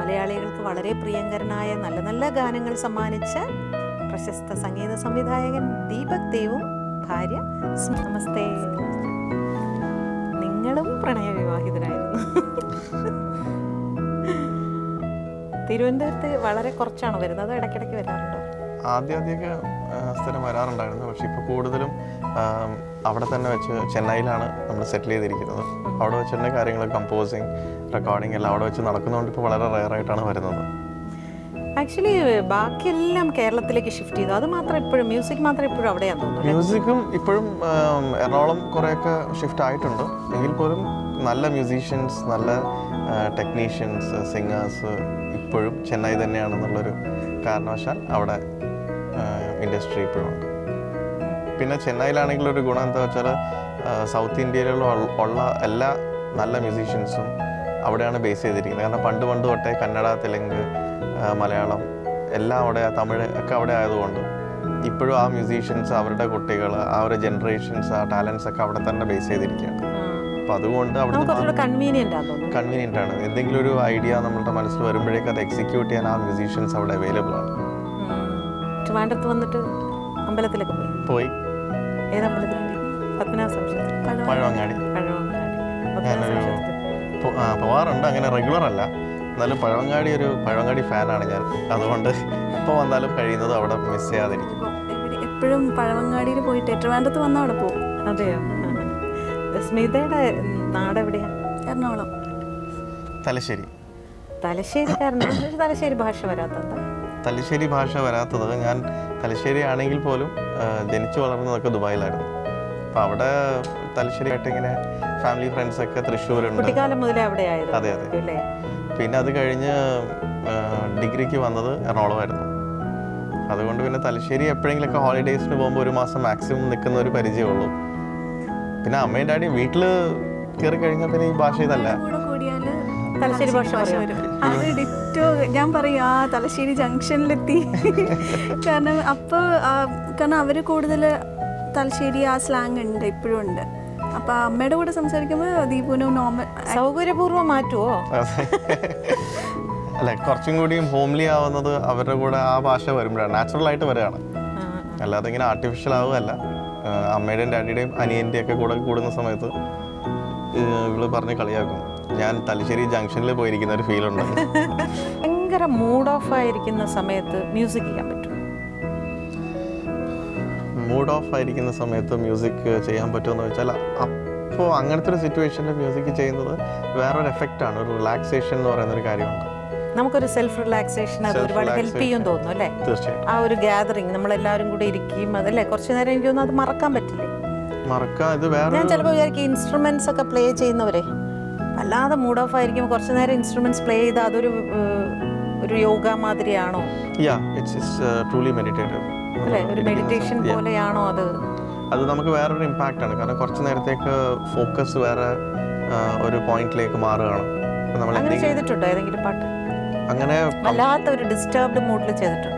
മലയാളികൾക്ക് വളരെ പ്രിയങ്കരനായ നല്ല നല്ല ഗാനങ്ങൾ സമ്മാനിച്ച പ്രശസ്ത സംഗീത സംവിധായകൻ ദീപക് ദേവും ഭാര്യ നമസ്തേ. നിങ്ങളും പ്രണയവിവാഹിതനായിരുന്നു. തിരുവനന്തപുരത്ത് വളരെ കുറച്ചാണ് വരുന്നത്, ഇടയ്ക്കിടയ്ക്ക് വരാറുണ്ടോ? ആദ്യമൊക്കെ സ്ഥിരം വരാറുണ്ടായിരുന്നു. പക്ഷെ ഇപ്പോൾ കൂടുതലും അവിടെ തന്നെ വെച്ച് ചെന്നൈയിലാണ് നമ്മൾ സെറ്റിൽ ചെയ്തിരിക്കുന്നത്. അവിടെ വെച്ച് തന്നെ കാര്യങ്ങൾ കമ്പോസിങ്, റെക്കോർഡിംഗ് എല്ലാം അവിടെ വെച്ച് നടക്കുന്നതുകൊണ്ട് ഇപ്പോൾ വളരെ റെയറായിട്ടാണ് വരുന്നത്. ആക്ച്വലി ബാക്കിയെല്ലാം കേരളത്തിലേക്ക് ഷിഫ്റ്റ് ചെയ്തു, അത് മാത്രം ഇപ്പോഴും മ്യൂസിക് മാത്രം ഇപ്പോഴും അവിടെയാന്ന് തോന്നുന്നു. മ്യൂസിക്കും ഇപ്പോഴും എറണാകുളം കുറേയൊക്കെ ഷിഫ്റ്റ് ആയിട്ടുണ്ട്. എങ്കിൽ പോലും നല്ല മ്യൂസീഷ്യൻസ്, നല്ല ടെക്നീഷ്യൻസ്, സിംഗേഴ്സ് ഇപ്പോഴും ചെന്നൈ തന്നെയാണെന്നുള്ളൊരു കാരണവശാൽ അവിടെ ഇൻഡസ്ട്രി ഇപ്പോഴും ഉണ്ട്. പിന്നെ ചെന്നൈയിലാണെങ്കിൽ ഒരു ഗുണം എന്താ വെച്ചാൽ സൗത്ത് ഇന്ത്യയിലുള്ള എല്ലാ നല്ല മ്യൂസീഷ്യൻസും അവിടെയാണ് ബേസ് ചെയ്തിരിക്കുന്നത്. കാരണം പണ്ട് തൊട്ടേ കന്നഡ, തെലുങ്ക്, മലയാളം എല്ലാം അവിടെ, തമിഴ് ഒക്കെ അവിടെ ആയതുകൊണ്ട് ഇപ്പോഴും ആ മ്യൂസീഷ്യൻസ്, അവരുടെ കുട്ടികൾ, ആ ഒരു ജനറേഷൻസ്, ആ ടാലൻസ് ഒക്കെ അവിടെ തന്നെ ബേസ് ചെയ്തിരിക്കുകയാണ്. അപ്പം അതുകൊണ്ട് അവിടെ കൺവീനിയൻ്റ് ആണ്. എന്തെങ്കിലും ഒരു ഐഡിയ നമ്മളുടെ മനസ്സിൽ വരുമ്പോഴേക്കും അത് എക്സിക്യൂട്ട് ചെയ്യാൻ ആ മ്യൂസീഷ്യൻസ് അവിടെ അവൈലബിൾ ആണ്. ട്രിവാൻഡ്രത്ത് വന്നിട്ട് അമ്പലത്തിലൊക്കെ പോയി. പഴവങ്ങാടി ഞാനൊരു പോവാറുണ്ട്, അങ്ങനെ റെഗുലർ അല്ല, എന്നാലും പഴവങ്ങാടി ഫാനാണ് ഞാൻ. അതുകൊണ്ട് എപ്പോൾ വന്നാലും കഴിയുന്നത് അവിടെ മിസ് ചെയ്യാതിരിക്കും. എപ്പോഴും പഴവങ്ങാടിയിൽ പോയിട്ട് ട്രിവാൻഡ്രത്ത് വന്നാൽ അവിടെ പോകും. അതെയോ? സ്മിതയുടെ നാട് എവിടെയാ? എറണാകുളം. തലശ്ശേരിക്കാരനാണ്. തലശ്ശേരി ഭാഷ വരാത്തത്? തലശ്ശേരി ഭാഷ വരാത്തത്, ഞാൻ തലശ്ശേരി ആണെങ്കിൽ പോലും ജനിച്ചു വളർന്നതൊക്കെ ദുബായിലായിരുന്നു. അപ്പോൾ അവിടെ തലശ്ശേരി ആയിട്ട് ഇങ്ങനെ ഫാമിലി ഫ്രണ്ട്സ് ഒക്കെ തൃശ്ശൂരുണ്ട്. കുട്ടിക്കാലം മുതലേ അവിടെ ആയിരുന്നു? അതെ. പിന്നെ അത് കഴിഞ്ഞ് ഡിഗ്രിക്ക് വന്നത് എറണാകുളമായിരുന്നു. അതുകൊണ്ട് പിന്നെ തലശ്ശേരി എപ്പോഴെങ്കിലൊക്കെ ഹോളിഡേയ്സിന് പോകുമ്പോൾ ഒരു മാസം മാക്സിമം നിൽക്കുന്ന ഒരു പരിചയമുള്ളൂ. പിന്നെ അമ്മയും ഡാഡിയും വീട്ടിൽ കയറി കഴിഞ്ഞാൽ പിന്നെ ഈ ഭാഷ ഇതല്ല, തലശ്ശേരി ഭാഷ വരും. അത് ഡിറ്റോ ഞാൻ പറയും, ആ തലശ്ശേരി ജംഗ്ഷനിലെത്തി. കാരണം അവർ കൂടുതൽ തലശ്ശേരി ആ സ്ലാങ് ഉണ്ട്, ഇപ്പോഴും ഉണ്ട്. അപ്പൊ അമ്മയുടെ കൂടെ സംസാരിക്കുമ്പോൾ ദീപുനും നോർമൽ സൗകര്യപൂർവ്വം മാറ്റുമോ? അല്ല, കുറച്ചും കൂടിയും ഹോംലി ആവുന്നത് അവരുടെ കൂടെ ആ ഭാഷ വരുമ്പോഴാണ്, നാച്ചുറൽ ആയിട്ട് വരികയാണ്. അല്ലാതെ ഇങ്ങനെ ആർട്ടിഫിഷ്യൽ ആവുകയല്ല. അമ്മയുടെയും ഡാഡിയുടെയും അനിയൻ്റെയും ഒക്കെ കൂടെ കൂടുന്ന സമയത്ത് ഇവള് പറഞ്ഞ് കളിയാക്കും, ഞാൻ തലശ്ശേരി ജംഗ്ഷനിൽ പോയിരിക്കുന്ന ഒരു ഫീൽ ഉണ്ട്. ഭയങ്കര മൂഡ് ഓഫ് ആയിരിക്കുന്ന സമയത്ത് മ്യൂസിക് ചെയ്യാൻ പറ്റും? മൂഡ് ഓഫ് ആയിരിക്കുന്ന സമയത്ത് മ്യൂസിക് ചെയ്യാൻ പറ്റുമെന്ന് വെച്ചാൽ, അപ്പോൾ അങ്ങനത്തെ ഒരു സിറ്റുവേഷനിൽ മ്യൂസിക് ചെയ്യുന്നത് വേറൊരു എഫക്റ്റാണ്, ഒരു റിലാക്സേഷൻ എന്ന് പറയുന്നൊരു കാര്യമുണ്ട്. നമുക്കൊരു സെൽഫ് റിലാക്സേഷൻ അത് ഒരുപാട് ഹെൽപ്പ് ചെയ്യും തോന്നുന്നു അല്ലേ? തീർച്ചയായും. ആ ഒരു ഗ്യാതറിങ് നമ്മളെല്ലാവരും കൂടെ ഇരിക്കും, അതല്ലേ കുറച്ച് നേരം എനിക്ക് തോന്നുന്നു അത് മറക്കാൻ പറ്റില്ലേ? ഞാൻ ചിലപ്പോൾ വിചാരിക്കും ഇൻസ്ട്രുമെന്റ്സ് ഒക്കെ പ്ലേ ചെയ്യുന്നവരെ അല്ലാതെ മൂഡ് ഓഫ് ആയിരിക്കുമ്പോൾ കുറച്ച് നേരം ഇൻസ്ട്രുമെന്റ്സ് പ്ലേ ചെയ്താൽ അതൊരു യോഗ മാതിരിയാണോ? അല്ലേ, ഒരു മെഡിറ്റേഷൻ പോലെയാണോ അത് നമുക്ക് വേറൊരു ഇമ്പാക്റ്റ് ആണ്. കാരണം കുറച്ച് നേരത്തേക്ക് ഫോക്കസ് വേറെ ഒരു പോയിന്റിലേക്ക് മാറുകയാണ്. അങ്ങനെ ചെയ്തിട്ടുണ്ടോ ഏതെങ്കിലും പാട്ട്? അങ്ങനെ വല്ലാത്ത ഒരു ഡിസ്റ്റർബ്ഡ് മൂഡിൽ ചെയ്തിട്ടുണ്ട്?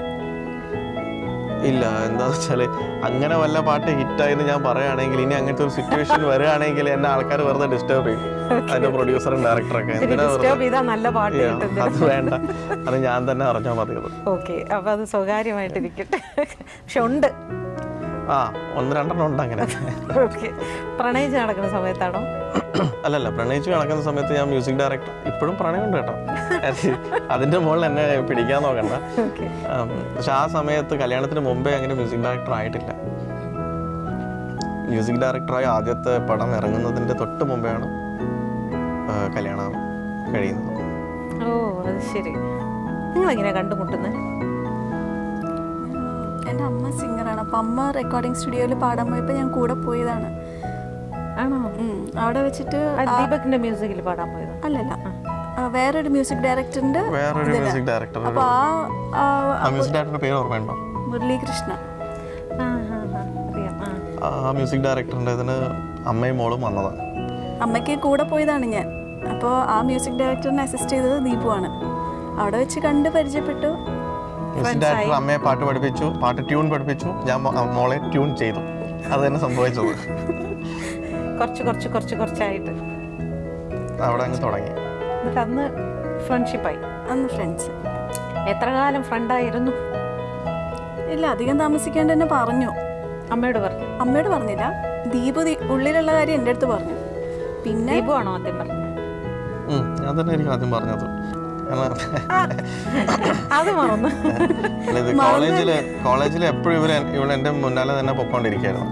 ഇല്ല. എന്താന്ന് വെച്ചാല് അങ്ങനെ വല്ല പാട്ട് ഹിറ്റായെന്ന് ഞാൻ പറയുകയാണെങ്കിൽ, ഇനി അങ്ങനത്തെ ഒരു സിറ്റുവേഷൻ വരികയാണെങ്കിൽ എന്നെ ആൾക്കാർ വെറുതെ ഡിസ്റ്റർബ് ചെയ്യും. അതിന്റെ പ്രൊഡ്യൂസറും ഡയറക്ടറൊക്കെ അത് വേണ്ട, അത് ഞാൻ തന്നെ അറിഞ്ഞാൽ മതി. ഓക്കെ, അപ്പൊ അത് സ്വകാര്യമായിട്ടിരിക്കട്ടെ. പക്ഷെ ഉണ്ട്, 1-2 ഉണ്ട് അങ്ങനെ. പ്രണയിച്ച് നടക്കുന്ന സമയത്താണോ? അല്ലല്ല, പ്രണയിച്ച് നടക്കുന്ന സമയത്ത് ഞാൻ മ്യൂസിക് ഡയറക്ടർ. ഇപ്പോഴും പ്രണയമുണ്ട് കേട്ടോ, അതിന്റെ മുകളിൽ എന്നെ പിടിക്കാൻ നോക്കണ്ട. പക്ഷെ ആ സമയത്ത് കല്യാണത്തിന് മുമ്പേ അങ്ങനെ മ്യൂസിക് ഡയറക്ടർ ആയിട്ടില്ല. മ്യൂസിക് ഡയറക്ടറായി ആദ്യത്തെ പടം ഇറങ്ങുന്നതിന്റെ തൊട്ട് മുമ്പെയാണ് കല്യാണം കഴിയുന്നത്. ഓ, അത് ശരി. നിങ്ങൾ എങ്ങനെയാ കണ്ടുമുട്ടുന്നത്? എൻ്റെ അമ്മ സിംഗറാണ്. അപ്പം അമ്മ റെക്കോർഡിംഗ് സ്റ്റുഡിയോയിൽ പാടാൻ പോയപ്പോൾ ഞാൻ കൂടെ പോയതാണ്. ആണോ? അവിടെ വെച്ചിട്ട് ദീപകിന്റെ മ്യൂസിക്കിൽ പാടാൻ പോയത്? അല്ലല്ല, വേറൊരു മ്യൂസിക് ഡയറക്ടറിന്റെ. അപ്പൊ ആ മ്യൂസിക് ഡയറക്ടറുടെ പേര് ഓർമ്മയുണ്ടോ? മുരളീകൃഷ്ണ. ആ മ്യൂസിക് ഡയറക്ടറിന്റെ ഇതിന് അമ്മയും മോളും വന്നതാണ്. അമ്മയ്ക്ക് കൂടെ പോയതാണ് ഞാൻ. അപ്പോൾ ആ മ്യൂസിക് ഡയറക്ടറിനെ അസിസ്റ്റ് ചെയ്തത് ദീപുവാണ്. അവിടെ വെച്ച് കണ്ട് പരിചയപ്പെട്ടു. മ്യൂസിക് ഡയറക്ടർ അമ്മയെ പാട്ട് പഠിപ്പിച്ചു, പാട്ട് ട്യൂൺ പഠിപ്പിച്ചു, ഞാൻ മോളെ ട്യൂൺ ചെയ്തു. അത് തന്നെ സംഭവിച്ചത്. കുറച്ചായിട്ട് അവിടെ അങ്ങ് തുടങ്ങി. എന്നിട്ട് അന്ന് ഫ്രണ്ട്ഷിപ്പായി. അന്ന് ഫ്രണ്ട്സ്. എത്ര കാലം ഫ്രണ്ടായിരുന്നു? ഇല്ല, അധികം താമസിക്കാണ്ട് തന്നെ പറഞ്ഞു. അമ്മയോട് പറഞ്ഞു? അമ്മയോട് പറഞ്ഞില്ല, ദീപു ഉള്ളിലുള്ള കാര്യം എൻ്റെ അടുത്ത് പറഞ്ഞു. പിന്നെ ദീപു ആണോ ആദ്യം പറഞ്ഞത്? ഞാൻ തന്നെ ആയിരിക്കും ആദ്യം പറഞ്ഞത്. അത് മറന്നു. കോളേജിൽ എപ്പോഴും ഇവൾ എൻ്റെ മുന്നാലെ തന്നെ പൊക്കോണ്ടിരിക്കുകയായിരുന്നു.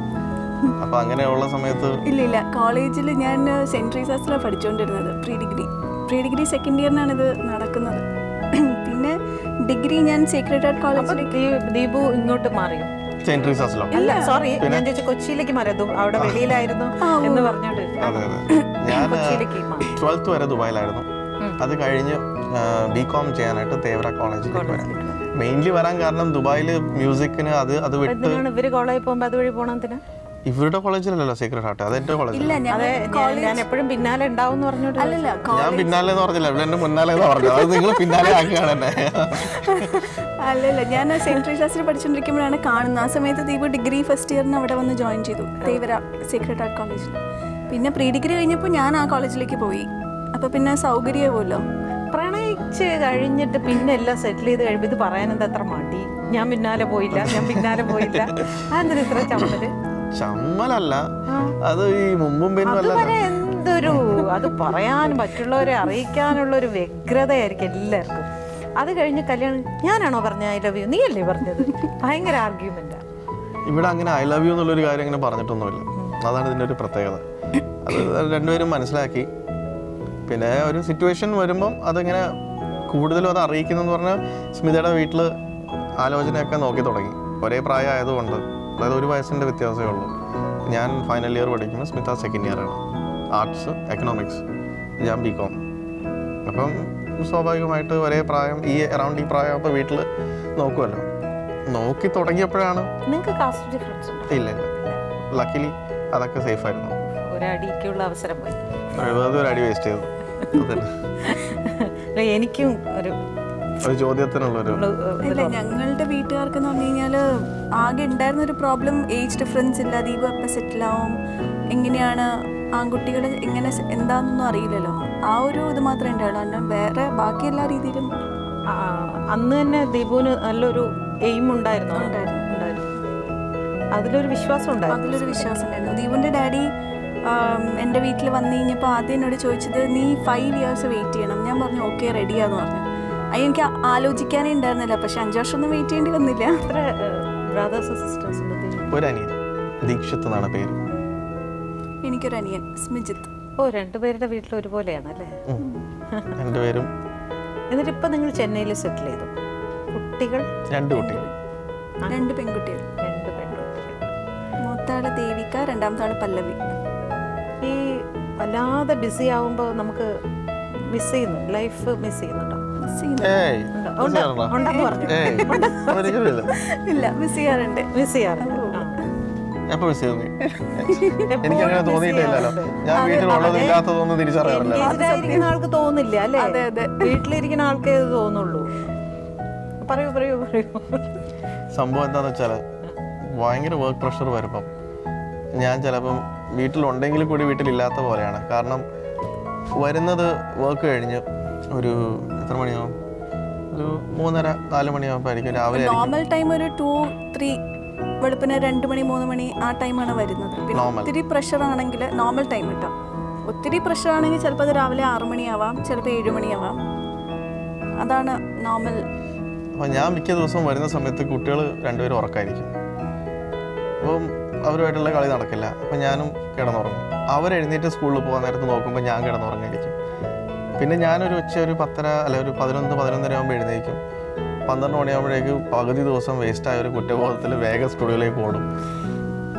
അപ്പൊ അങ്ങനെയുള്ള സമയത്ത് ഇല്ല, കോളേജിൽ ഞാൻ സെന്റ് ട്രീസാസിലാണ് പഠിച്ചുകൊണ്ടിരുന്നത്. പ്രീ ഡിഗ്രി സെക്കൻഡ് ഇയറിനാണ് ഇത് നടക്കുന്നത്. പിന്നെ ഡിഗ്രി ഞാൻ സേക്രഡ് ഹാർട്ട് കോളേജിലേക്ക്. ദീപു ഇങ്ങോട്ട് മാറിയോ? സെന്റ് ട്രീസാസിലോ? അല്ല, സോറി, ഞാൻ ചോദിച്ചു കൊച്ചിയിലേക്ക് മാറിയോ? അവിടെ വെളിയിലായിരുന്നു എന്ന് പറഞ്ഞോണ്ട്. അതെ അതെ, ഞാൻ 12th വരെ ദുബായിലായിരുന്നു. അത് കഴിഞ്ഞ് ബികോം ചെയ്യാനായിട്ട് തേവര കോളേജിലേക്ക് വരാം. മെയിൻലി വരാൻ കാരണം ദുബായിൽ മ്യൂസിക്കിന് അത് വിട്ട് ഇവര് കോളേജിൽ പോകുമ്പോ അതുവഴി പോണതിന്. ഇവരുടെ കോളേജിലല്ലോ സേക്രഡ് ഹാർട്ട്, അത് എന്റെ കോളേജ്. ഞാൻ എപ്പോഴും പിന്നാലെ ഉണ്ടാവും പറഞ്ഞോട്ട്. അല്ലല്ല, ഞാൻ പിന്നാലെ എന്ന് പറഞ്ഞില്ല, ഇവിടെ എന്റെ മുന്നാലെ പറഞ്ഞു. അത് നിങ്ങൾ പിന്നാലെ ആക്കുകയാണ് എന്നെ. അല്ലല്ല, ഞാൻ സെന്റ് ട്രീസാസിൽ പഠിച്ചുകൊണ്ടിരിക്കുമ്പോഴാണ് കാണുന്നത്. ആ സമയത്ത് ദീപു ഡിഗ്രി ഫസ്റ്റ് ഇയറിന് അവിടെ വന്ന് ജോയിൻ ചെയ്തു, തേവര സേക്രഡ് ഹാർട്ട് കോളേജിൽ. പിന്നെ പ്രീ ഡിഗ്രി കഴിഞ്ഞപ്പോൾ ഞാൻ ആ കോളേജിലേക്ക് പോയി. അപ്പൊ പിന്നെ സൗകര്യമാവുമല്ലോ. പ്രണയിച്ച് കഴിഞ്ഞിട്ട് പിന്നെ എല്ലാം സെറ്റിൽ ചെയ്ത് കഴിയുമ്പോൾ ഇത് പറയാൻ എന്താ എത്ര മടി? ഞാൻ പിന്നാലെ പോയില്ല. അതെന്താ ഇത്ര ചമ്മല്? ചമ്മലല്ല, അത് ഈ മുമ്പും അതുവരെ എന്തൊരു അത് പറയാൻ മറ്റുള്ളവരെ അറിയിക്കാനുള്ള ഒരു വ്യഗ്രതയായിരിക്കും എല്ലാവർക്കും. അത് കഴിഞ്ഞ് കല്യാണം ഞാനാണോ പറഞ്ഞ ഐ ലവ് യു? നീ അല്ലേ പറഞ്ഞത്? ഭയങ്കര ആർഗ്യുമെന്റാ. ഇവിടെ അങ്ങനെ ഐ ലവ് യു എന്നുള്ളൊരു കാര്യം അങ്ങനെ പറഞ്ഞിട്ടൊന്നുമില്ല. അതാണ് ഇതിൻ്റെ ഒരു പ്രത്യേകത. അത് രണ്ടുപേരും മനസ്സിലാക്കി. പിന്നെ ഒരു സിറ്റുവേഷൻ വരുമ്പം അതിങ്ങനെ കൂടുതലും അത് അറിയിക്കുന്നതെന്ന് പറഞ്ഞാൽ സ്മിതയുടെ വീട്ടിൽ ആലോചനയൊക്കെ നോക്കി തുടങ്ങി. ഒരേ പ്രായമായതുകൊണ്ട്, അതായത് 1 വയസ്സിൻ്റെ വ്യത്യാസമേ ഉള്ളൂ. ഞാൻ ഫൈനൽ ഇയർ പഠിക്കുമ്പോൾ സ്മിത സെക്കൻഡ് ഇയറാണ്. ആർട്സ് എക്കണോമിക്സ്, ഞാൻ ബികോം. അപ്പം സ്വാഭാവികമായിട്ട് ഒരേ പ്രായം, അറൗണ്ട് ഈ പ്രായമാകുമ്പോൾ വീട്ടിൽ നോക്കുമല്ലോ. നോക്കി തുടങ്ങിയപ്പോഴാണ്. നിങ്ങൾക്ക് കാസ്റ്റ് ഡിഫറൻസ് ഉണ്ടോ? ഇല്ല, ലക്കിലി അതൊക്കെ സേഫായിരുന്നു. ഒരടിക്കുള്ള അവസരം പോയി. ഒരു അടി വേസ്റ്റ് ചെയ്തു. എനിക്കും ഒരു ചോദ്യത്തിനുള്ളൊരു ഇല്ല, ഞങ്ങളുടെ വീട്ടുകാർക്കെന്ന് പറഞ്ഞു കഴിഞ്ഞാൽ ആകെ ഉണ്ടായിരുന്ന ഒരു പ്രോബ്ലം ഏജ് ഡിഫറൻസ് ഇല്ല. ദീപു എപ്പോൾ സെറ്റിലാവും, എങ്ങനെയാണ് ആൺകുട്ടികൾ എങ്ങനെ എന്താണെന്നൊന്നും അറിയില്ലല്ലോ. ആ ഒരു ഇത് മാത്രമേ ഉണ്ടാവുള്ളൂ. അല്ല വേറെ ബാക്കി എല്ലാ രീതിയിലും. അന്ന് തന്നെ ദീപുവിന് നല്ലൊരു എയിം ഉണ്ടായിരുന്നു. അതിലൊരു വിശ്വാസം ഉണ്ടായിരുന്നു. ദീപുവിൻ്റെ ഡാഡി എൻ്റെ വീട്ടിൽ വന്നു കഴിഞ്ഞപ്പോൾ ആദ്യം എന്നോട് ചോദിച്ചത്, നീ 5 years വെയിറ്റ് ചെയ്യണം. ഞാൻ പറഞ്ഞു ഓക്കെ, റെഡിയാന്ന് പറഞ്ഞു. അത് എനിക്ക് ആലോചിക്കാനേ ഉണ്ടായിരുന്നില്ല. പക്ഷെ 5 വർഷമൊന്നും വെയിറ്റ് ചെയ്യേണ്ടി വന്നില്ല. ഒരനിയൻ ദീക്ഷിത് എന്നാണ് പേര്. എനിക്കൊരു അനിയൻ സ്മിജിത്ത്. രണ്ടുപേരുടെ വീട്ടിൽ ഒരുപോലെയാണല്ലേ? രണ്ടുപേരും. എന്നിട്ട് ഇപ്പൊ നിങ്ങൾ ചെന്നൈയിൽ സെറ്റിൽ ചെയ്തു. കുട്ടികൾ? 2 കുട്ടികൾ. 2 പെൺകുട്ടികൾ. മൂത്താള് ദേവിക, രണ്ടാമത്താള് പല്ലവി. ഈ വല്ലാതെ ബിസി ആവുമ്പോൾ നമുക്ക് മിസ് ചെയ്യുന്നു, ലൈഫ് മിസ് ചെയ്യുന്നുണ്ടോ? ഇല്ല, മിസ് ചെയ്യാറുണ്ട്. എനിക്കങ്ങനെ തോന്നിയിട്ടില്ലല്ലോ. ഞാൻ വീട്ടിലുള്ളത് ഇല്ലാത്തതൊന്നും തിരിച്ചറിയാറില്ല. ആൾക്ക് തോന്നില്ല അല്ലേ? അതെ അതെ, വീട്ടിലിരിക്കുന്ന ആൾക്കേ ഇത് തോന്നുള്ളൂ. പറയൂ. സംഭവം എന്താന്ന് വെച്ചാല് ഭയങ്കര വർക്ക് പ്രഷർ വരുമ്പം ഞാൻ ചിലപ്പം വീട്ടിലുണ്ടെങ്കിൽ കൂടി വീട്ടിലില്ലാത്ത പോലെയാണ്. കാരണം വരുന്നത് വർക്ക് കഴിഞ്ഞ് ഒരു എത്ര മണിയാവും? ഒരു 3:30-4 മണിയാകുമ്പോഴായിരിക്കും രാവിലെ. നോർമൽ ടൈം ഒരു 2-3, വെളുപ്പിന് 2 മണി 3 മണി ആ ടൈമാണ് വരുന്നത്. പിന്നെ ഒത്തിരി പ്രഷർ ആണെങ്കിൽ നോർമൽ ടൈം കേട്ടോ. ഒത്തിരി പ്രഷർ ആണെങ്കിൽ ചിലപ്പോൾ അത് രാവിലെ 6 മണിയാവാം, ചിലപ്പോൾ 7 മണിയാവാം. അതാണ് നോർമൽ. അപ്പം ഞാൻ മിക്ക ദിവസവും വരുന്ന സമയത്ത് കുട്ടികൾ 2 പേരും ഉറക്കമായിരിക്കും. അപ്പം അവരുമായിട്ടുള്ള കളി നടക്കില്ല. അപ്പം ഞാനും കിടന്നുറങ്ങും. അവരെഴുന്നേറ്റ് സ്കൂളിൽ പോകാൻ നേരത്ത് നോക്കുമ്പോൾ ഞാൻ കിടന്നുറങ്ങായിരിക്കും. പിന്നെ ഞാനൊരു ഒരു 10:30 അല്ലെ ഒരു 11-11:30 ആകുമ്പോൾ എഴുന്നേക്കും. 12 മണിയാകുമ്പോഴേക്ക് പകുതി ദിവസം വേസ്റ്റായ ഒരു കുറ്റബോധത്തിൽ വേഗം സ്റ്റുഡിയോയിലേക്ക് ഓടും.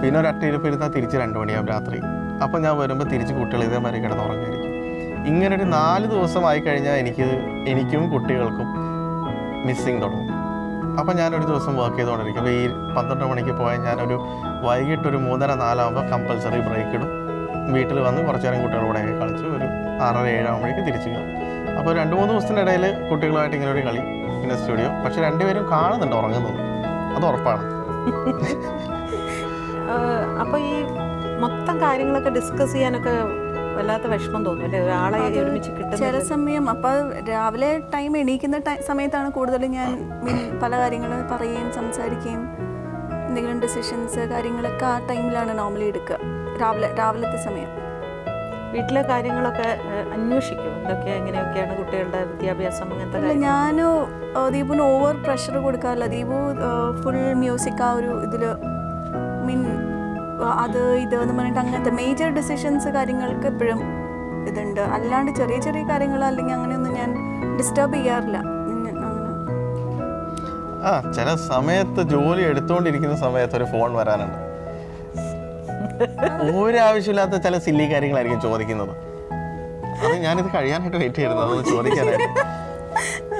പിന്നെ ഒരു ഇരുന്നാൽ തിരിച്ച് 2 മണിയാകും രാത്രി. അപ്പം ഞാൻ വരുമ്പോൾ തിരിച്ച് കുട്ടികൾ ഇതേമാതിരി കിടന്നുറങ്ങായിരിക്കും. ഇങ്ങനൊരു 4 ദിവസം ആയിക്കഴിഞ്ഞാൽ എനിക്കും കുട്ടികൾക്കും മിസ്സിങ് തുടങ്ങും. അപ്പം ഞാനൊരു ദിവസം വർക്ക് ചെയ്തുകൊണ്ടിരിക്കും. അപ്പോൾ ഈ 12 മണിക്ക് പോയാൽ ഞാനൊരു വൈകിട്ട് ഒരു 3:30-4 ആകുമ്പോൾ കമ്പൽസറി ബ്രേക്ക് ഇടും. വീട്ടിൽ വന്ന് കുറച്ച് നേരം കുട്ടികളുടെയൊക്കെ കളിച്ച് ഒരു 6:30-7 ആകുമ്പോഴേക്ക് തിരിച്ചു കയറും. അപ്പോൾ 2-3 ദിവസത്തിൻ്റെ ഇടയിൽ കുട്ടികളുമായിട്ട് ഇങ്ങനെ ഒരു കളി, പിന്നെ സ്റ്റുഡിയോ. പക്ഷെ 2 പേരും കാണുന്നുണ്ട് ഉറങ്ങുന്നത്, അത് ഉറപ്പാണ്. അപ്പോൾ ഈ മൊത്തം കാര്യങ്ങളൊക്കെ ഡിസ്കസ് ചെയ്യാനൊക്കെ വല്ലാത്ത വിഷമം തോന്നും അല്ലേ, ഒരാളെ ഒരുമിച്ച് കിട്ടുന്ന. ചില സമയം അപ്പോൾ രാവിലെ ടൈം എണീക്കുന്ന സമയത്താണ് കൂടുതലും ഞാൻ പല കാര്യങ്ങൾ പറയുകയും സംസാരിക്കുകയും എന്തെങ്കിലും ഡിസിഷൻസ് കാര്യങ്ങളൊക്കെ ആ ടൈമിലാണ് നോർമലി എടുക്കുക, രാവിലത്തെ സമയം. വീട്ടിലെ കാര്യങ്ങളൊക്കെ അന്വേഷിക്കും, എന്തൊക്കെയാ എങ്ങനെയൊക്കെയാണ് കുട്ടികളുടെ വിദ്യാഭ്യാസം അങ്ങനത്തെ കാര്യം. ഞാൻ ദീപുന് ഓവർ പ്രഷർ കൊടുക്കാറില്ല. ദീപു ഫുൾ മ്യൂസിക് ആ ഒരു ഇതിൽ അത് ഇത് എന്ന് പറഞ്ഞിട്ട് അങ്ങനത്തെ മേജർ ഡിസിഷൻസ് കാര്യങ്ങൾക്ക് എപ്പോഴും ഇതുണ്ട്. അല്ലാണ്ട് ചെറിയ ചെറിയ കാര്യങ്ങൾ അല്ലെങ്കിൽ അങ്ങനെയൊന്നും ഞാൻ ഡിസ്റ്റർബ് ചെയ്യാറില്ല. ചില സമയത്ത് ജോലി എടുത്തുകൊണ്ടിരിക്കുന്ന സമയത്ത് ഒരു ഫോൺ വരാനുണ്ട്. ഒരാവശ്യമില്ലാത്ത ചില സില്ലി കാര്യങ്ങളായിരിക്കും ചോദിക്കുന്നത്. അത് ഞാനിത് കഴിയാനായിട്ട് വെയിറ്റ് ചെയ്യുന്നത്, അതൊന്ന് ചോദിക്കാനായിട്ട്.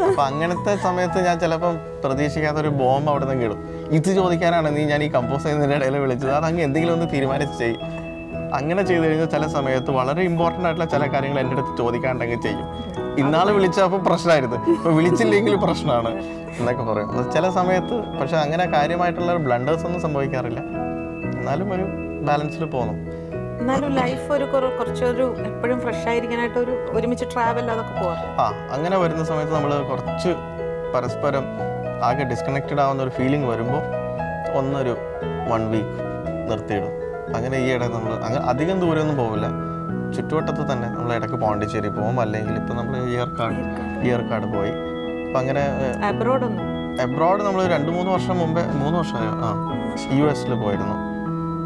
അപ്പൊ അങ്ങനത്തെ സമയത്ത് ഞാൻ ചിലപ്പം പ്രതീക്ഷിക്കാത്ത ഒരു ബോംബ് അവിടെ നിന്ന് കിടും. ഇത് ചോദിക്കാനാണ് ഞാൻ ഈ കമ്പോസ് ചെയ്യുന്നതിൻ്റെ ഇടയിൽ വിളിച്ചത്, അതങ്ങ് എന്തെങ്കിലും ഒന്ന് തീരുമാനിച്ച് ചെയ്യും. അങ്ങനെ ചെയ്ത് കഴിഞ്ഞാൽ ചില സമയത്ത് വളരെ ഇമ്പോർട്ടൻ്റ് ആയിട്ടുള്ള ചില കാര്യങ്ങൾ എൻ്റെ അടുത്ത് ചോദിക്കാണ്ടെങ്കിൽ ചെയ്യും. ഇന്നാള് വിളിച്ചപ്പോൾ പ്രശ്നമായിരുന്നു, ഇപ്പൊ വിളിച്ചില്ലെങ്കിൽ പ്രശ്നമാണ് എന്നൊക്കെ പറയും. ചില സമയത്ത് പക്ഷെ അങ്ങനെ കാര്യമായിട്ടുള്ള ബ്ലണ്ടേഴ്സ് ഒന്നും സംഭവിക്കാറില്ല. എന്നാലും ഒരു ബാലൻസിൽ പോകുന്നു. എന്നാലും ലൈഫ് ഒരു കുറച്ചൊരു എപ്പോഴും ഫ്രഷ് ആയിരിക്കാനായിട്ട് ഒരു ഒരുമിച്ച് ട്രാവൽ അതൊക്കെ പോകാം. അങ്ങനെ വരുന്ന സമയത്ത് നമ്മൾ കുറച്ച് പരസ്പരം ആകെ ഡിസ്കണക്റ്റഡ് ആവുന്ന ഒരു ഫീലിംഗ് വരുമ്പോൾ ഒന്നൊരു 1 വീക്ക് നിർത്തിയിടും. അങ്ങനെ ഈയിടെ നമ്മൾ അങ്ങനെ അധികം ദൂരമൊന്നും പോവില്ല, ചുറ്റുവട്ടത്ത് തന്നെ. നമ്മൾ ഇടയ്ക്ക് പോണ്ടിച്ചേരി പോകും, അല്ലെങ്കിൽ ഇപ്പം നമ്മൾ ഇയർക്കാട് പോയി. അപ്പം അങ്ങനെ എബ്രോഡ് നമ്മൾ 2-3 വർഷം മുമ്പേ 3 വർഷമായോ US പോയിരുന്നു.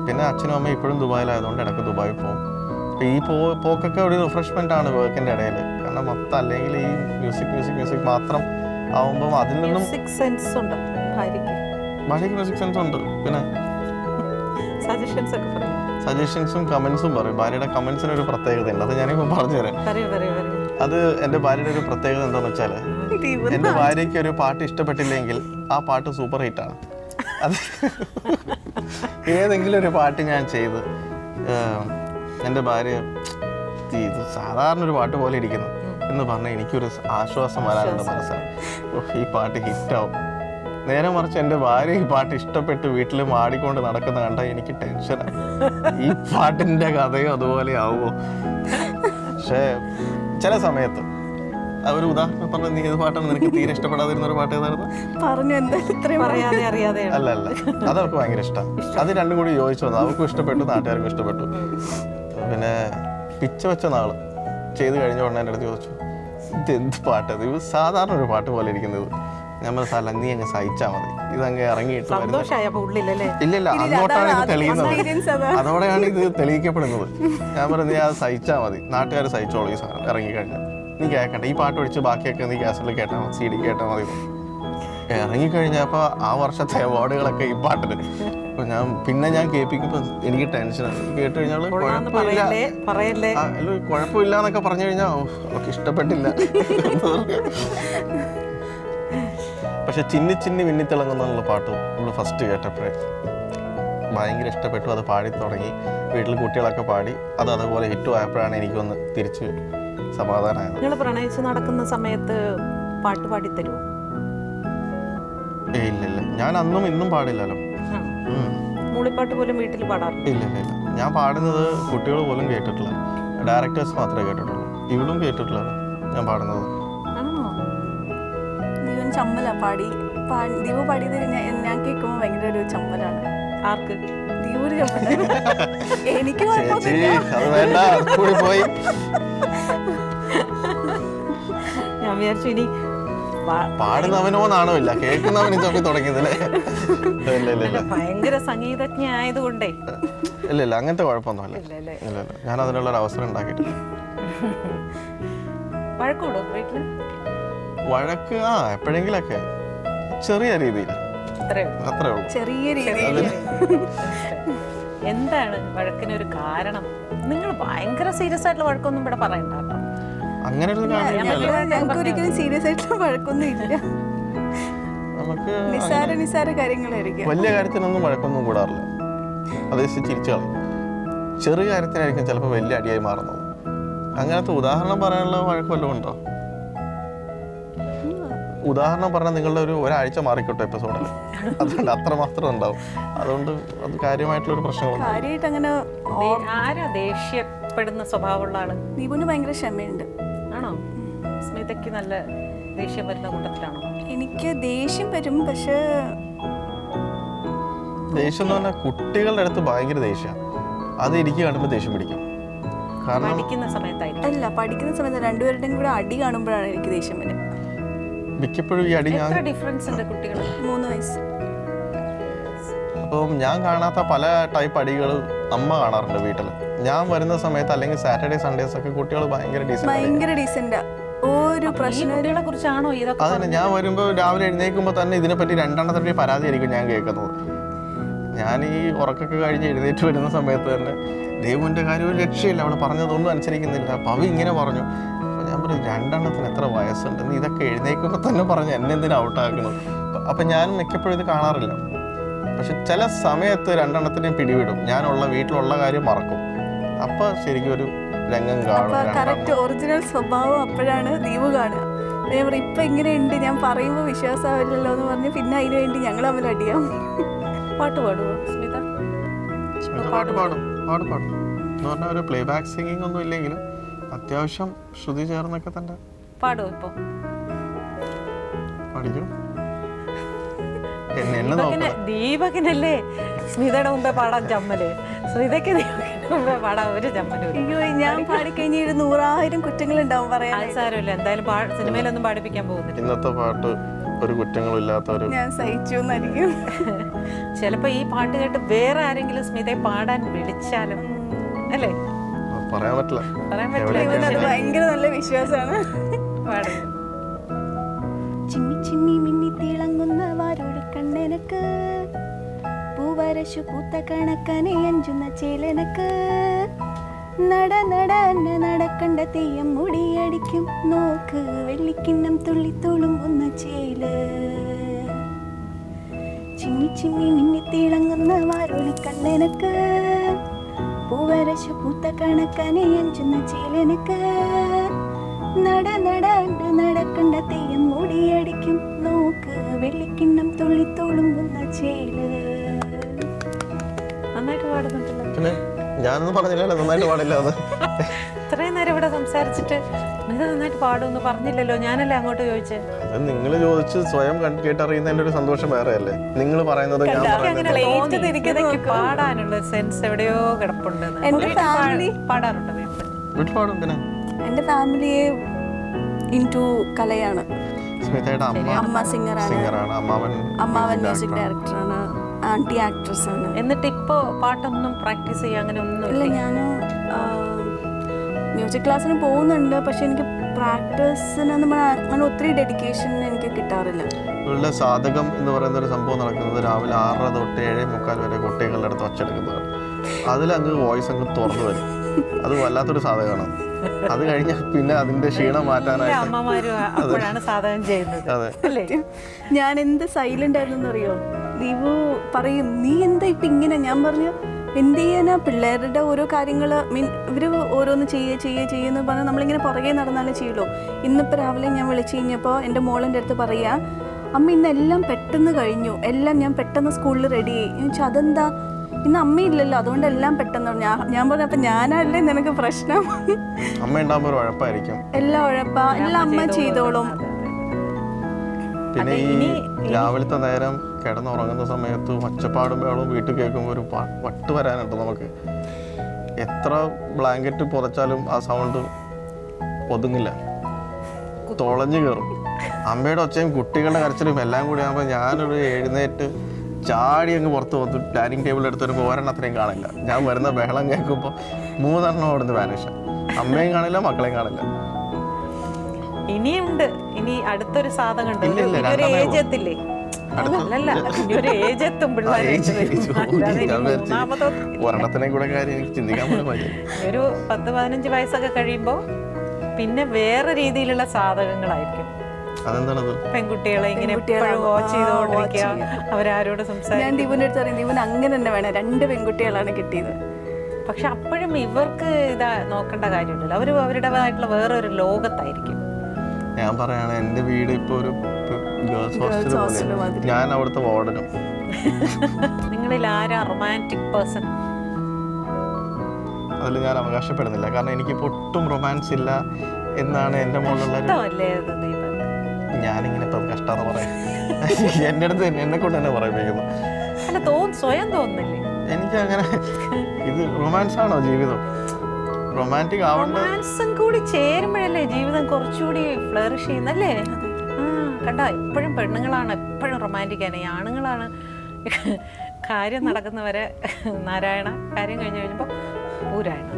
പിന്നെ അച്ഛനും അമ്മയും ഇപ്പോഴും ദുബായിലായതുകൊണ്ട് ഇടയ്ക്ക് ദുബായിൽ പോകും. അപ്പോൾ ഈ പോക്കൊക്കെ ഒരു റിഫ്രഷ്മെൻ്റ് ആണ് വർക്കിൻ്റെ ഇടയിൽ. കാരണം മൊത്തം അല്ലെങ്കിൽ ഈ മ്യൂസിക് മാത്രം ആവുമ്പോൾ അതിൽ നിന്നും ഭാര്യയ്ക്ക് മ്യൂസിക് സെൻസ് ഉണ്ട്. പിന്നെ സജഷൻസും കമൻസും പറയും. ഭാര്യയുടെ കമൻസിന് ഒരു പ്രത്യേകത ഉണ്ട്, അത് ഞാനിപ്പോൾ പറഞ്ഞുതരാം. അത് എൻ്റെ ഭാര്യയുടെ ഒരു പ്രത്യേകത എന്താണെന്ന് വെച്ചാൽ, എൻ്റെ ഭാര്യയ്ക്ക് ഒരു പാട്ട് ഇഷ്ടപ്പെട്ടില്ലെങ്കിൽ ആ പാട്ട് സൂപ്പർ ഹിറ്റാണ്. അത് ഏതെങ്കിലും ഒരു പാട്ട് ഞാൻ ചെയ്ത് എൻ്റെ ഭാര്യ ഇത് സാധാരണ ഒരു പാട്ട് പോലെ ഇരിക്കുന്നു എന്ന് പറഞ്ഞാൽ എനിക്കൊരു ആശ്വാസം വരാനുണ്ട് മനസ്സിൽ. ഈ പാട്ട് ഹിറ്റാവും. നേരെ മറിച്ച് എൻ്റെ ഭാര്യ ഈ പാട്ട് ഇഷ്ടപ്പെട്ട് വീട്ടിൽ മാടിക്കൊണ്ട് നടക്കുന്ന കണ്ടാൽ എനിക്ക് ടെൻഷനാണ്. ഈ പാട്ടിൻ്റെ കഥയോ അതുപോലെ ആവുമോ? പക്ഷേ ചില സമയത്ത് ഒരു ഉദാഹരണം പറഞ്ഞ, നീ ഏത് പാട്ടാണ് നിനക്ക് തീരെ ഇഷ്ടപ്പെടാതിരുന്ന ഒരു പാട്ട് ഏതായിരുന്നു? അല്ല അതവർക്ക് ഭയങ്കര ഇഷ്ടമാണ്. അത് രണ്ടും കൂടി യോജിച്ചു വന്നു. അവർക്കും ഇഷ്ടപ്പെട്ടു, നാട്ടുകാർക്കും ഇഷ്ടപ്പെട്ടു. പിന്നെ പിച്ച വെച്ച നാള് ചെയ്ത് കഴിഞ്ഞ ഉടനെ എൻ്റെ അടുത്ത് ചോദിച്ചു, ഇതെന്ത് പാട്ടത്, ഇത് സാധാരണ ഒരു പാട്ട് പോലെ ഇരിക്കുന്നത്. ഞാൻ പറഞ്ഞ സ്ഥലം നീ അങ്ങ് സഹിച്ചാൽ മതി, ഇതങ്ങ് ഇറങ്ങിയിട്ട് ഇല്ലില്ല, അങ്ങോട്ടാണ് ഇത് തെളിയുന്നത്, അതോടെയാണ് ഇത് തെളിയിക്കപ്പെടുന്നത്. ഞാൻ പറഞ്ഞു നീ അത് സഹിച്ചാൽ മതി, നാട്ടുകാർ സഹിച്ചോളൂ ഈ സാധനം ഇറങ്ങിക്കഴിഞ്ഞാൽ. നീ കേൾക്കണ്ട, ഈ പാട്ട് ഒഴിച്ച് ബാക്കിയൊക്കെ നീ കാസറ്റിൽ കേട്ടാൽ മതി, CD കേട്ടാൽ മതി. ഇറങ്ങിക്കഴിഞ്ഞപ്പോൾ ആ വർഷത്തെ അവാർഡുകളൊക്കെ ഈ പാട്ടിന്. അപ്പോൾ ഞാൻ കേൾപ്പിക്കുമ്പോൾ എനിക്ക് ടെൻഷനാണ്. കേട്ട് കഴിഞ്ഞാൽ കുഴപ്പമില്ല എന്നൊക്കെ പറഞ്ഞു കഴിഞ്ഞാൽ അവർക്ക് ഇഷ്ടപ്പെട്ടില്ല. പക്ഷെ ചിന്നി ചിന്നി മിന്നിത്തിളങ്ങുന്നുള്ള പാട്ട് നമ്മൾ ഫസ്റ്റ് കേട്ടപ്പോഴേ ഭയങ്കര ഇഷ്ടപ്പെട്ടു. അത് പാടി തുടങ്ങി, വീട്ടിൽ കുട്ടികളൊക്കെ പാടി, അത് അതുപോലെ ഹിറ്റും ആയപ്പോഴാണ് എനിക്കൊന്ന് തിരിച്ച് സമാധാനമായത്. നിങ്ങൾ പ്രണയിച്ച് നടക്കുന്ന സമയത്ത് പാട്ട് പാടിത്തരുമോ? ഇല്ല, ഞാൻ അന്നും ഇന്നും പാടില്ലല്ലോ. മൂളിപ്പാട്ട് പോലും വീട്ടിൽ പാടാറില്ല? ഇല്ല, ഞാൻ പാടുന്നത് കുട്ടികൾ പോലും കേട്ടിട്ടില്ല, ഡയറക്ടേഴ്സ് മാത്രമേ കേട്ടിട്ടുള്ളൂ. ഇവളും കേട്ടിട്ടില്ല ഞാൻ പാടുന്നത്. ചമ്മല ദീപു പാടിയത് ഞാൻ കേൾക്കുമ്പോൾ ഭയങ്കര ഒരു ചമ്മലാണ്. ആർക്ക്? ദീപൂര് ചമ്മല. എനിക്ക് പോയി. ഞാൻ വിചാരിച്ചു ഇനി പാടുന്നവനോന്നാണോ ഇല്ല കേൾക്കുന്നവനും ചപ്പി തുടങ്ങിയതല്ലേ? ഭയങ്കര സംഗീതജ്ഞ ആയതുകൊണ്ടേ ഇല്ല അങ്ങനത്തെ കുഴപ്പമൊന്നുമില്ല. ഇല്ല, ഞാൻ അതിനുള്ളൊരു അവസരം ഉണ്ടാക്കിയിട്ടില്ല. വഴക്കൂടോ വീട്ടില്? വഴക്ക് എപ്പോഴെങ്കിലൊക്കെ ചെറിയ രീതിയിൽ, അത്രേ ഉള്ളൂ. ചെറിയ രീതിയിൽ. എന്താണ് വഴക്കിനൊരു കാരണം? നിങ്ങൾ ഭയങ്കര സീരിയസ് ആയിട്ടുള്ള വഴക്കൊന്നും ഇവിടെ പറയണ്ട. അങ്ങനെ ഞങ്ങൾക്ക് ഒരിക്കലും സീരിയസ് ആയിട്ടുള്ള വഴക്കൊന്നും ഇല്ല. നമുക്ക് നിസാര കാര്യങ്ങളായിരിക്കും. വലിയ കാര്യത്തിനൊന്നും വഴക്കൊന്നും കൂടാറില്ല, അതേ ചിരിച്ചു കളയും. ചെറിയ കാര്യത്തിനായിരിക്കും ചിലപ്പോൾ വലിയ അടിയായി മാറുന്നത്. അങ്ങനത്തെ ഉദാഹരണം പറയാനുള്ള വഴക്ക് വല്ലതും ഉണ്ടോ? ഉദാഹരണം പറഞ്ഞാൽ നിങ്ങളുടെ ഒരാഴ്ച മാറിക്കോട്ടെ എപ്പിസോഡിൽ, അതുകൊണ്ട് അത്രമാത്രം ഉണ്ടാവും. അതുകൊണ്ട് അത് കാര്യമായിട്ടുള്ള ഒരു പ്രശ്നമാണ്. ആരാ ദേഷ്യം ദേഷ്യപ്പെടുന്ന സ്വഭാവമുള്ള ആള്? ദീപുവിന് ഭയങ്കര ക്ഷമയുണ്ട്. ആണോ? സ്മിതയ്ക്ക് നല്ല ദേഷ്യം വരുന്ന കൂട്ടത്തിലാണോ? എനിക്ക് ദേഷ്യം വരും, പക്ഷെ ദേഷ്യം എന്ന് പറഞ്ഞാൽ കുട്ടികളുടെ അടുത്ത് ഭയങ്കര ദേഷ്യം. അത് എനിക്ക് കാണുമ്പോൾ ദേഷ്യം പിടിക്കും. കാരണം പഠിക്കുന്ന സമയത്തായിരിക്കും. അല്ല, പഠിക്കുന്ന സമയത്ത് രണ്ടുപേരുടെയും കൂടെ അടി കാണുമ്പോഴാണ് എനിക്ക് ദേഷ്യം വരും. മിക്കപ്പോഴും ഈ അടി എത്ര ഡിഫറൻസ് ഉണ്ട് കുട്ടികൾ? 3 വയസ്സ്. അപ്പം ഞാൻ കാണാത്ത പല ടൈപ്പ് അടികൾ അമ്മ കാണാറുണ്ട് വീട്ടിൽ. ഞാൻ വരുന്ന സമയത്ത് അല്ലെങ്കിൽ സാറ്റർഡേ സൺഡേസ് ഒക്കെ കുട്ടികൾ ഭയങ്കര ഡീസെന്റാ. ഒരു പ്രശ്നങ്ങളെ കുറിച്ചാണോ ഇതൊക്കെ? അതന്നെ, ഞാൻ വരുമ്പോൾ രാവിലെ എഴുന്നേൽക്കുമ്പോൾ തന്നെ ഇതിനെപ്പറ്റി 2 പരാതി ആയിരിക്കും ഞാൻ കേൾക്കുന്നത്. ഞാൻ ഈ ഉറക്കൊക്കെ കഴിഞ്ഞ് എഴുന്നേറ്റ് വരുന്ന സമയത്ത് തന്നെ ദേവുവിൻ്റെ കാര്യം ഒരു രക്ഷയില്ല, അവൾ പറഞ്ഞതൊന്നും അനുസരിക്കുന്നില്ല, പവി ഇങ്ങനെ പറഞ്ഞു. അപ്പോൾ ഞാൻ പറയും 2 എത്ര വയസ്സുണ്ട്, നീ ഇതൊക്കെ എഴുന്നേൽക്കുമ്പോൾ തന്നെ പറഞ്ഞ് എന്നെ എന്തിനാ ഔട്ടാക്കണം. അപ്പം ഞാൻ മിക്കപ്പോഴും ഇത് കാണാറില്ല. പക്ഷെ ചില സമയത്ത് 2 പിടിവിടും. ഞാനുള്ള വീട്ടിലുള്ള കാര്യം മറക്കും. അപ്പം ശരിക്കും ഒരു രംഗം കാണും. കറക്റ്റ് ഒറിജിനൽ സ്വഭാവം അപ്പോഴാണ് ദീപു കാണുക. ഇപ്പൊ ഇങ്ങനെയുണ്ട്, ഞാൻ പറയുമ്പോൾ വിശ്വാസമാവില്ലല്ലോ എന്ന് പറഞ്ഞ് പിന്നെ അതിനു വേണ്ടി ഞങ്ങൾ തമ്മിൽ അടിയാം. പാട്ട് പാടുമോ സ്മിത? പാട്ട് പാടും എന്ന് പറഞ്ഞാൽ ഒരു പ്ലേ ബാക്ക് സിംഗിങ് ഒന്നും ഇല്ലെങ്കിലും അത്യാവശ്യം ശ്രുതി ചേർന്നൊക്കെ തന്നെ പാടുമോ? ഇപ്പൊ പഠിക്കും. ദീപകിനല്ലേ സ്മിതയുടെ മുമ്പേ പാടാൻ ചമ്മല്? സ്മിതയ്ക്ക് ദീപകിന്റെ മുമ്പേ പാടാൻ ഒരു ചമ്മലും. അയ്യോ, ഞാൻ പാടിക്കഴിഞ്ഞ 100,000 കുറ്റങ്ങളുണ്ടാവും പറയാൻ. സാരമില്ല, എന്തായാലും സിനിമയിലൊന്നും പാടിപ്പിക്കാൻ പോകുന്നില്ല. ഇന്നത്തെ പാട്ട് ഒരു കുറ്റങ്ങളില്ലാത്തവരും ഞാൻ സഹിച്ചു എന്നായിരിക്കും. ചിലപ്പോ ഈ പാട്ട് കേട്ട് വേറെ ആരെങ്കിലും സ്മിതയെ പാടാൻ വിളിച്ചാലും അല്ലേ? പറയാൻ പറ്റില്ല. അത് ഭയങ്കര നല്ല വിശ്വാസമാണ്. പാടും. ചിമ്മി ചിമ്മി മിന്നി തിളങ്ങുന്ന വാരോട് കണ്ണെനക്ക്, പൂവരശു പൂത്ത കണക്കനെ അഞ്ചുന്ന ചേലനക്ക്, നട നട നടക്കണ്ട തീയം മുടിയടിക്കും നോക്ക്, വെള്ളിക്കിണ്ണം തുള്ളിത്തോളും ഒന്ന് ചേല്. ചിമ്മി ചിമ്മി മിന്നി തിളങ്ങുന്ന വാരോളി കണ്ണെനക്ക്, പൂവരശു പൂത്ത കണക്കനെ അഞ്ചുന്ന ചേലനക്ക്, നട നട നടക്കണ്ട തെയ്യം മുടിയടിക്കും നോക്ക്, വെള്ളിക്കിണ്ണം തുള്ളിത്തോളും വന്ന ചേല്. നന്നായിട്ട് പാടുന്നുണ്ടല്ലോ. പിന്നെ ഞാനൊന്നും പറഞ്ഞില്ലല്ലോ നന്നായിട്ട് പാടില്ല. അത് ഇത്രയും നേരം ഇവിടെ സംസാരിച്ചിട്ട് സ്മിത നന്നായിട്ട് പാടുമെന്ന് പറഞ്ഞില്ലല്ലോ. ഞാനല്ലേ അങ്ങോട്ട് ചോദിച്ചത്. അത് നിങ്ങൾ ചോദിച്ച് സ്വയം കേട്ടറിയുന്നതിന്റെ ഒരു സന്തോഷം വേറെ അല്ലേ? നിങ്ങൾ പറയുന്നത് ഞാൻ പാടാനുള്ള സെൻസ് എവിടെയോ കിടപ്പുണ്ട്. പാടാറുണ്ട് വീട്ടിൽ പാടും. പിന്നെ എന്റെ ഫാമിലിയെ ഇൻടു കലയാണ്. സ്മിതയുടെ അമ്മ സിംഗറാണ്, അമ്മാവൻ മ്യൂസിക് ഡയറക്ടറാണ്, ആന്റി ആക്ട്രസ് ആണ്. എന്നിട്ട് ഇപ്പോ പാട്ടൊന്നും പ്രാക്ടീസ് ചെയ്യാൻ അങ്ങനെ ഒന്നും ഇല്ല. ഞാൻ മ്യൂസിക് ക്ലാസ്സിന് പോകുന്നുണ്ട്, പക്ഷെ എനിക്ക് പ്രാക്ടീസിന് അങ്ങനെ ഒത്തിരി ഡെഡിക്കേഷൻ എനിക്ക് കിട്ടാറില്ല. ഇവളുടെ സാധകം എന്ന് പറയുന്ന ഒരു സംഭവം നടക്കുന്നത് രാവിലെ 6:30 തൊട്ട് 7:45 വരെ കുട്ടികളുടെ അടുത്ത് ഒച്ചെടുക്കുന്നതാണ്. അതിലങ്ങ് വോയിസ് അങ്ങ് തുറന്നു വരും. അത് വല്ലാത്തൊരു സാധകമാണ്. അത് കഴിഞ്ഞാൽ പിന്നെ അതിന്റെ ക്ഷീണം മാറ്റാനായിട്ട് അമ്മമാരും അപ്പോഴാണ് സാധകം ചെയ്യുന്നത്. അതെ, ഞാൻ എന്ത് സൈലന്റ് ആയിരുന്നു അറിയോ? ദീപു പറയും, നീ എന്താ ഇപ്പൊ ഇങ്ങനെ? ഞാൻ പറഞ്ഞു, എന്ത് ചെയ്യാനാ, പിള്ളേരുടെ ഓരോ കാര്യങ്ങള് ഇവര് ഓരോന്ന് ചെയ്യുന്ന പറഞ്ഞാൽ നമ്മളിങ്ങനെ പുറകെ നടന്നാലേ ചെയ്യുള്ളൂ. ഇന്നിപ്പോൾ രാവിലെ ഞാൻ വിളിച്ചു കഴിഞ്ഞപ്പോൾ എൻ്റെ മോളിൻ്റെ അടുത്ത് പറയാ, അമ്മ ഇന്നെല്ലാം പെട്ടെന്ന് കഴിഞ്ഞു, എല്ലാം ഞാൻ പെട്ടെന്ന് സ്കൂളിൽ റെഡിയായി. ഞാൻ ചോദിച്ചാൽ അതെന്താ, ഇന്ന് അമ്മയില്ലല്ലോ അതുകൊണ്ട് എല്ലാം പെട്ടെന്ന്. ഞാൻ പറഞ്ഞു, അപ്പൊ ഞാനല്ലേ നിനക്ക് പ്രശ്നം? അമ്മ ഉണ്ടാകുമ്പോൾ ഉഴപ്പായിരിക്കും, എല്ലാം ഉഴപ്പാ, എല്ലാം അമ്മ ചെയ്തോളും. പിന്നെ ഈ രാവിലത്തെ നേരം കിടന്നുറങ്ങുന്ന സമയത്ത് ഒച്ചപ്പാടും ബഹളവും വീട്ടിൽ കേൾക്കുമ്പോൾ ഒരു വട്ട് വരാനുണ്ട് നമുക്ക്. എത്ര ബ്ലാങ്കറ്റ് പുതച്ചാലും ആ സൗണ്ട് ഒതുങ്ങില്ല, തുളഞ്ഞു കയറും. അമ്മയുടെ ഒച്ചയും കുട്ടികളുടെ കരച്ചിലും എല്ലാം കൂടി ആകുമ്പോൾ ഞാനൊരു എഴുന്നേറ്റ് ചാടി അങ്ങ് പുറത്ത് വന്നു. ഡൈനിങ് ടേബിളിൽ എടുത്തൊരു 4 കാണില്ല. ഞാൻ വരുന്ന ബഹളം കേൾക്കുമ്പോൾ 3 അവിടുന്ന് വാനിഷ. അമ്മയും കാണില്ല, മക്കളെയും കാണില്ല. ഇനിയുണ്ട്, ഇനി അടുത്തൊരു സാധകം ഉണ്ട്. ഒരു ഏജ് എത്തില്ലേ? അല്ലല്ല, ഒരു ഏജ് എത്തും പിള്ളേരെ. ഒരെണ്ണത്തിനെ കൂടെ കാര്യം എനിക്ക് ചിന്തിക്കാൻ പോലും പറ്റില്ല. ഒരു 10-15 വയസ്സൊക്കെ കഴിയുമ്പോൾ പിന്നെ വേറെ രീതിയിലുള്ള സാധകങ്ങളായിരിക്കും. അതെന്താണത്? പെൺകുട്ടികളെ ഇങ്ങനെ വാച്ച് ചെയ്തോണ്ടിരിക്കുക, അവരാരോട് സംസാരിക്കും. ഞാൻ ദീപുവിന്റെ അടുത്ത് പറയും, ദീപുന് അങ്ങനെ തന്നെ വേണം, 2 പെൺകുട്ടികളാണ് കിട്ടിയത്. പക്ഷെ അപ്പോഴും ഇവർക്ക് ഇതാ നോക്കേണ്ട കാര്യമില്ലല്ലോ. അവർ അവരുടേതായിട്ടുള്ള വേറൊരു ലോകത്തായിരിക്കും. ഞാൻ പറയാണ്, എൻ്റെ വീട് ഇപ്പോൾ ഒരു ഗേൾസ് ഹോസ്റ്റൽ പോലെ. ഞാൻ അവിടുത്തെ വാർഡനും. നിങ്ങളിൽ ആരാ റൊമാൻറ്റിക് പേഴ്സൺ? അതിൽ ഞാൻ അവകാശപ്പെടുന്നില്ല. കാരണം എനിക്കിപ്പോൾ ഒട്ടും റൊമാൻസ് ഇല്ല എന്നാണ് എൻ്റെ മുകളിലുള്ളൊരു ഇഷ്ടമല്ലേ അത് ദീപക്? ഞാനിങ്ങനെ ഇപ്പം കഷ്ടമെന്ന് പറയാം. എൻ്റെ അടുത്ത് എന്നെ കൊണ്ട് തന്നെ പറയിപ്പിക്കുന്നു. അല്ല സ്വയം തോന്നുന്നില്ലേ? എനിക്ക് അങ്ങനെ ഇത് റൊമാൻസ് ആണോ ജീവിതം? റൊമാൻറ്റിക് ആവേണ്ട റൊമാൻസും കൂടി ചേരുമ്പോഴല്ലേ ജീവിതം കുറച്ചുകൂടി ഫ്ലറിഷ് ചെയ്യുന്നല്ലേ? കണ്ട എപ്പോഴും പെണ്ണുങ്ങളാണ് എപ്പോഴും റൊമാൻറ്റിക് ആണ്, ഈ ആണുങ്ങളാണ് കാര്യം നടക്കുന്നവരെ നാരായണ, കാര്യം കഴിഞ്ഞ് കഴിഞ്ഞപ്പോൾ ഊരായണ.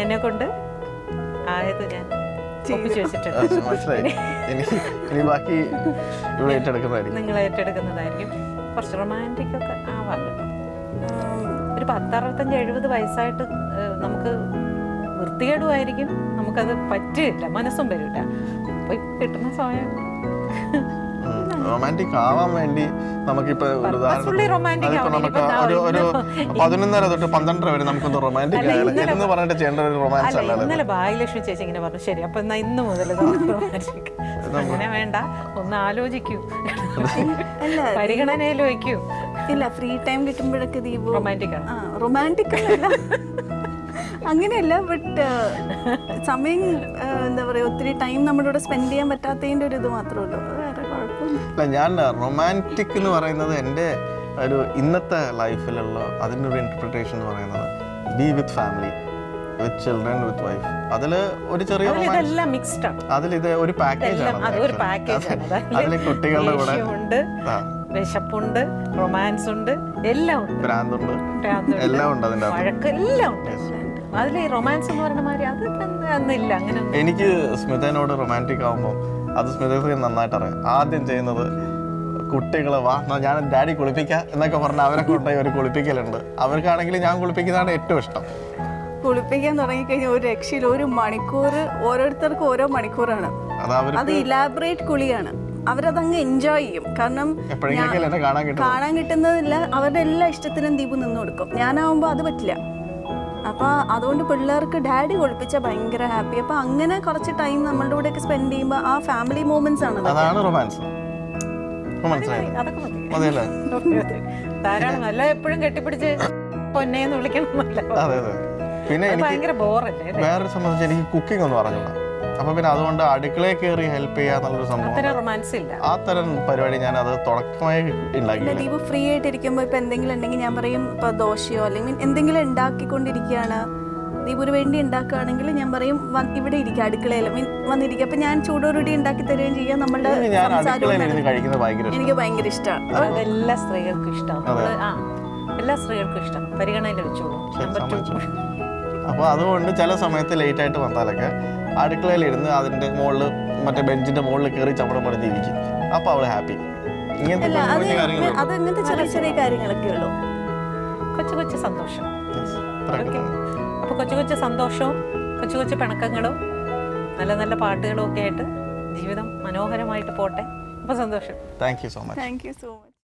എന്നെ കൊണ്ട് ആയത് ഞാൻ ഒപ്പിച്ചു വെച്ചിട്ടുണ്ട്. മനസ്സിലായി. ഇനി ബാക്കി ഇവിടെ ഏറ്റെടുക്കുന്നതായിരിക്കും. നിങ്ങൾ ഏറ്റെടുക്കുന്നതായിരിക്കും. കുറച്ച് റൊമാൻറ്റിക് ഒക്കെ ആവാം കേട്ടോ. ഒരു 10-65-70 വയസ്സായിട്ട് നമുക്ക് വൃത്തികേടുമായിരിക്കും, നമുക്കത് പറ്റില്ല, മനസ്സും വരില്ല. അപ്പൊ കിട്ടുന്ന സമയം റൊമാൻറ്റിക് ആവാൻ വേണ്ടി നമുക്കിപ്പോ ഒരു നമുക്ക് ഒരു 11:30 തൊട്ട് 12 വരെ നമുക്കൊന്ന് റൊമാൻറ്റിക് എന്ന് പറഞ്ഞിട്ട് ചെയ്യേണ്ട ഒരു റൊമാൻസ് അല്ല. ഇന്നലെ ഭാഗ്യലക്ഷ്മി ചേച്ചി ഇങ്ങനെ പറഞ്ഞു, ശരി അപ്പൊ എന്നാ ഇന്ന് മുതൽ റൊമാൻറ്റിക്. അങ്ങനെ വേണ്ട, ഒന്ന് ആലോചിക്കൂ, പരിഗണനയിൽ വയ്ക്കൂ. ഇല്ല, ഫ്രീ ടൈം കിട്ടുമ്പോഴൊക്കെ ദീപു റൊമാൻറ്റിക് ആണ്. റൊമാൻറ്റിക് അല്ല അങ്ങനെയല്ല, ബട്ട് സമയം എന്താ പറയുക, ഒത്തിരി ടൈം നമ്മുടെ കൂടെ സ്പെൻഡ് ചെയ്യാൻ പറ്റാത്തതിൻ്റെ ഒരു ഇത് മാത്രമേ ഉള്ളൂ, വേറെ കുഴപ്പമൊന്നുമില്ല. ഞാൻ റൊമാൻറ്റിക് എന്ന് പറയുന്നത് എൻ്റെ ഒരു ഇന്നത്തെ ലൈഫിലുള്ള അതിൻ്റെ ഒരു ഇന്റർപ്രിട്ടേഷൻ എന്ന് പറയുന്നത് B with family, with children, with wife. അതിൽ ഒരു ചെറിയ മിക്സ്ഡ് ആണ്. അതിലിത് ഒരു പാക്കേജ് ആണ്. അതിൽ കുട്ടികളുടെ കൂടെ ഉണ്ട്, വിശപ്പുണ്ട്, റൊമാൻസ് ഉണ്ട്, എല്ലാം ഉണ്ട്, ഭ്രാന്തുണ്ട്, എല്ലാം ഉണ്ട് അതിൻ്റെ വഴക്ക് എല്ലാം ഉണ്ട്. അതിൽ ഈ റൊമാൻസ് എന്ന് പറയുന്ന മാതിരി അത് ഒന്നില്ല. അങ്ങനെ എനിക്ക് സ്മിതനോട് റൊമാൻറ്റിക് ആകുമ്പോൾ അത് സ്മിതയ്ക്ക് നന്നായിട്ട് അറിയാം. ആദ്യം ചെയ്യുന്നത് കുട്ടികളെ വാ ഞാൻ ഡാഡി കുളിപ്പിക്കാം എന്നൊക്കെ പറഞ്ഞാൽ അവരെ കൊണ്ടുപോയി ഒരു കുളിപ്പിക്കലുണ്ട്. അവർക്കാണെങ്കിൽ ഞാൻ കുളിപ്പിക്കുന്നതാണ് ഏറ്റവും ഇഷ്ടം. കുളിപ്പിക്കാൻ തുടങ്ങിക്കഴിഞ്ഞാൽ ഒരു രക്ഷയില്ല. 1 മണിക്കൂർ, ഓരോരുത്തർക്കും ഓരോ മണിക്കൂറാണ്. അത് ഇലാബറേറ്റ് കുളിയാണ്. അവരതങ്ങ് എൻജോയ് ചെയ്യും. കാരണം കാണാൻ കിട്ടുന്നതില്ല, അവരുടെ എല്ലാ ഇഷ്ടത്തിനും ദീപു നിന്ന് കൊടുക്കും. ഞാനാവുമ്പോൾ അത് പറ്റില്ല. അപ്പോൾ അതുകൊണ്ട് പിള്ളേർക്ക് ഡാഡി കുളിപ്പിച്ചാൽ ഭയങ്കര ഹാപ്പി. അപ്പോൾ അങ്ങനെ കുറച്ച് ടൈം നമ്മളുടെ കൂടെയൊക്കെ സ്പെൻഡ് ചെയ്യുമ്പോൾ ആ ഫാമിലി മൂമെന്റ്സ് ആണ്. അതാണ് റൊമാൻസ്. ധാരാളം അല്ല, എപ്പോഴും കെട്ടിപ്പിടിച്ച് പൊന്നേന്ന് വിളിക്കണം. പിന്നെ വേറെ സംബന്ധിച്ച് എനിക്ക് കുക്കിംഗ് ഒന്നും അറിഞ്ഞില്ല. അപ്പൊ പിന്നെ അതുകൊണ്ട് അടുക്കളയിൽ കയറി ഹെൽപ്പ് ചെയ്യാന്നുള്ളൊരു സംഭവം, ആ തരം പരിപാടി ഞാൻ അത് തുടക്കമായി ഉണ്ടാക്കി. ദീപു ഫ്രീ ആയിട്ടിരിക്കുമ്പോൾ ഇപ്പൊ എന്തെങ്കിലും ഉണ്ടെങ്കിൽ ഞാൻ പറയും, ഇപ്പൊ ദോശയോ അല്ലെങ്കിൽ എന്തെങ്കിലും ഉണ്ടാക്കിക്കൊണ്ടിരിക്കുകയാണ്, ദീപുന് വേണ്ടി ഉണ്ടാക്കുകയാണെങ്കിൽ ഞാൻ പറയും ഇവിടെ ഇരിക്കുക, അടുക്കളയിൽ വന്നിരിക്കുക. അപ്പൊ ഞാൻ ചൂടോടുകൂടി ഉണ്ടാക്കി തരുകയും ചെയ്യാം. നമ്മളുടെ എനിക്ക് ഭയങ്കര ഇഷ്ടമാണ്. എല്ലാ സ്ത്രീകൾക്കും ഇഷ്ടമാണ്, എല്ലാ സ്ത്രീകൾക്കും ഇഷ്ടം. പരിഗണനയിൽ വെച്ചോളൂ. അപ്പോൾ അതുകൊണ്ട് ചില സമയത്ത് ലേറ്റ് ആയിട്ട് വന്നാലൊക്കെ അടുക്കളയിലിരുന്ന് അതിൻ്റെ മുകളിൽ മറ്റേ ബെഞ്ചിന്റെ മുകളിൽ കയറി ചപ്പടം പണിഞ്ഞിരിക്കും. അപ്പോൾ അവള് ഹാപ്പി. അങ്ങനത്തെ ചെറിയ ചെറിയ കാര്യങ്ങളൊക്കെ ഉള്ളൂ, കൊച്ചു കൊച്ചു സന്തോഷം. അപ്പോൾ കൊച്ചു കൊച്ചു സന്തോഷവും കൊച്ചു കൊച്ചു പിണക്കങ്ങളും നല്ല നല്ല പാട്ടുകളും ഒക്കെ ആയിട്ട് ജീവിതം മനോഹരമായിട്ട് പോട്ടെ. അപ്പോൾ സന്തോഷം. Thank you so much. Thank you so much.